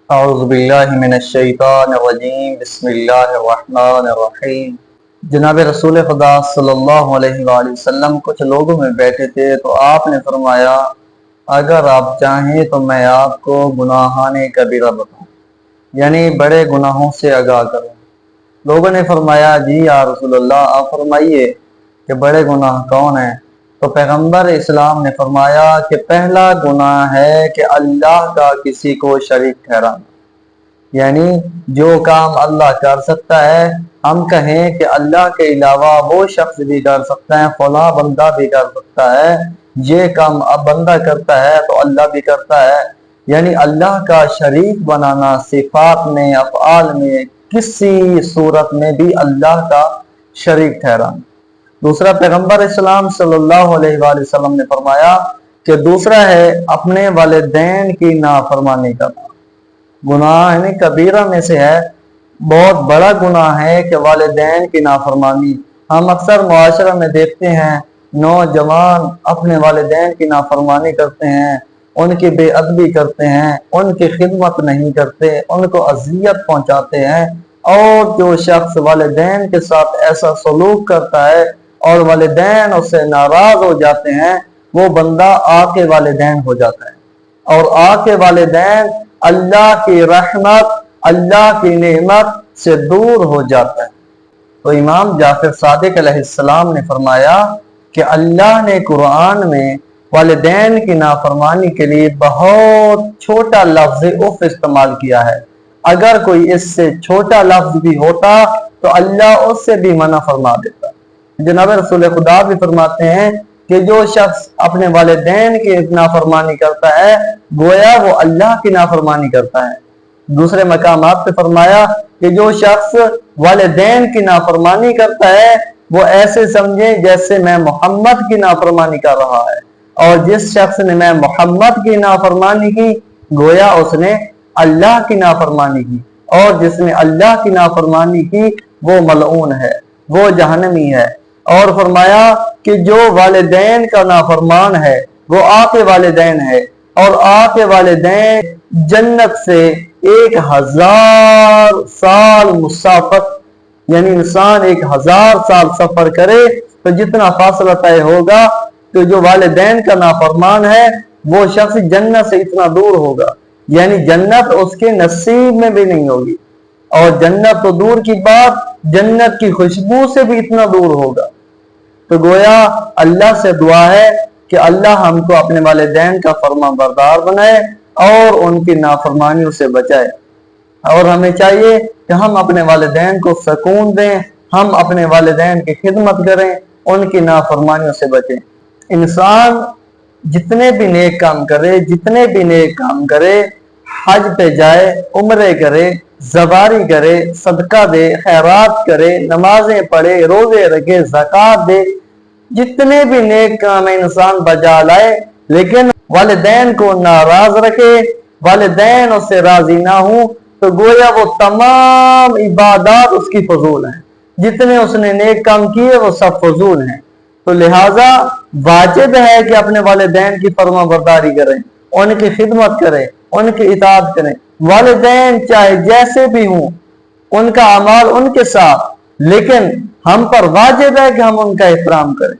اعوذ باللہ من الشیطان الرجیم بسم اللہ الرحمن الرحیم۔ جناب رسول خدا صلی اللہ علیہ وآلہ وسلم کچھ لوگوں میں بیٹھے تھے تو آپ نے فرمایا اگر آپ چاہیں تو میں آپ کو گناہان کبیرہ بتاؤں، یعنی بڑے گناہوں سے آگاہ کروں۔ لوگوں نے فرمایا جی یا رسول اللہ آپ فرمائیے کہ بڑے گناہ کون ہیں؟ تو پیغمبر اسلام نے فرمایا کہ پہلا گناہ ہے کہ اللہ کا کسی کو شریک ٹھہرانا، یعنی جو کام اللہ کر سکتا ہے ہم کہیں کہ اللہ کے علاوہ وہ شخص بھی کر سکتا ہے، فلاں بندہ بھی کر سکتا ہے، یہ کام اب بندہ کرتا ہے تو اللہ بھی کرتا ہے، یعنی اللہ کا شریک بنانا صفات میں افعال میں کسی صورت میں بھی اللہ کا شریک ٹھہرانا۔ دوسرا پیغمبر اسلام صلی اللہ علیہ وآلہ وسلم نے فرمایا کہ دوسرا ہے اپنے والدین کی نافرمانی کرنا۔ گناہ یعنی کبیرہ میں سے ہے، بہت بڑا گناہ ہے کہ والدین کی نافرمانی۔ ہم اکثر معاشرہ میں دیکھتے ہیں نوجوان اپنے والدین کی نافرمانی کرتے ہیں، ان کی بے ادبی کرتے ہیں، ان کی خدمت نہیں کرتے، ان کو اذیت پہنچاتے ہیں، اور جو شخص والدین کے ساتھ ایسا سلوک کرتا ہے اور والدین اس سے ناراض ہو جاتے ہیں وہ بندہ آقِ کے والدین ہو جاتا ہے، اور آقِ کے والدین اللہ کی رحمت اللہ کی نعمت سے دور ہو جاتا ہے۔ تو امام جعفر صادق علیہ السلام نے فرمایا کہ اللہ نے قرآن میں والدین کی نافرمانی کے لیے بہت چھوٹا لفظ اف استعمال کیا ہے، اگر کوئی اس سے چھوٹا لفظ بھی ہوتا تو اللہ اس سے بھی منع فرما دیتا۔ جناب رسول خدا بھی فرماتے ہیں کہ جو شخص اپنے والدین کی نافرمانی کرتا ہے گویا وہ اللہ کی نافرمانی کرتا ہے۔ دوسرے مقامات پہ فرمایا کہ جو شخص والدین کی نافرمانی کرتا ہے وہ ایسے سمجھے جیسے میں محمد کی نافرمانی کر رہا ہے، اور جس شخص نے میں محمد کی نافرمانی کی گویا اس نے اللہ کی نافرمانی کی، اور جس نے اللہ کی نافرمانی کی وہ ملعون ہے، وہ جہنمی ہے۔ اور فرمایا کہ جو والدین کا نافرمان ہے وہ آقِ والدین ہے، اور آقِ والدین جنت سے 1000 سال مسافت، یعنی انسان 1000 سال سفر کرے تو جتنا فاصلہ طے ہوگا تو جو والدین کا نافرمان ہے وہ شخص جنت سے اتنا دور ہوگا، یعنی جنت اس کے نصیب میں بھی نہیں ہوگی، اور جنت تو دور کی بات جنت کی خوشبو سے بھی اتنا دور ہوگا۔ تو گویا اللہ سے دعا ہے کہ اللہ ہم کو اپنے والدین کا فرما بردار بنائے اور ان کی نافرمانیوں سے بچائے، اور ہمیں چاہیے کہ ہم اپنے والدین کو سکون دیں، ہم اپنے والدین کی خدمت کریں، ان کی نافرمانیوں سے بچیں۔ انسان جتنے بھی نیک کام کرے، حج پہ جائے، عمرے کرے، زباری کرے، صدقہ دے، خیرات کرے، نمازیں پڑھے، روزے رکھے، زکوٰۃ دے، جتنے بھی نیک کام انسان بجا لائے لیکن والدین کو ناراض رکھے، والدین اس سے راضی نہ ہوں تو گویا وہ تمام عبادات اس کی فضول ہیں، جتنے اس نے نیک کام کیے وہ سب فضول ہیں۔ تو لہٰذا واجب ہے کہ اپنے والدین کی فرما برداری کریں، ان کی خدمت کریں، ان کی اطاعت کریں، والدین چاہے جیسے بھی ہوں ان کا اعمال ان کے ساتھ، لیکن ہم پر واجب ہے کہ ہم ان کا احترام کریں۔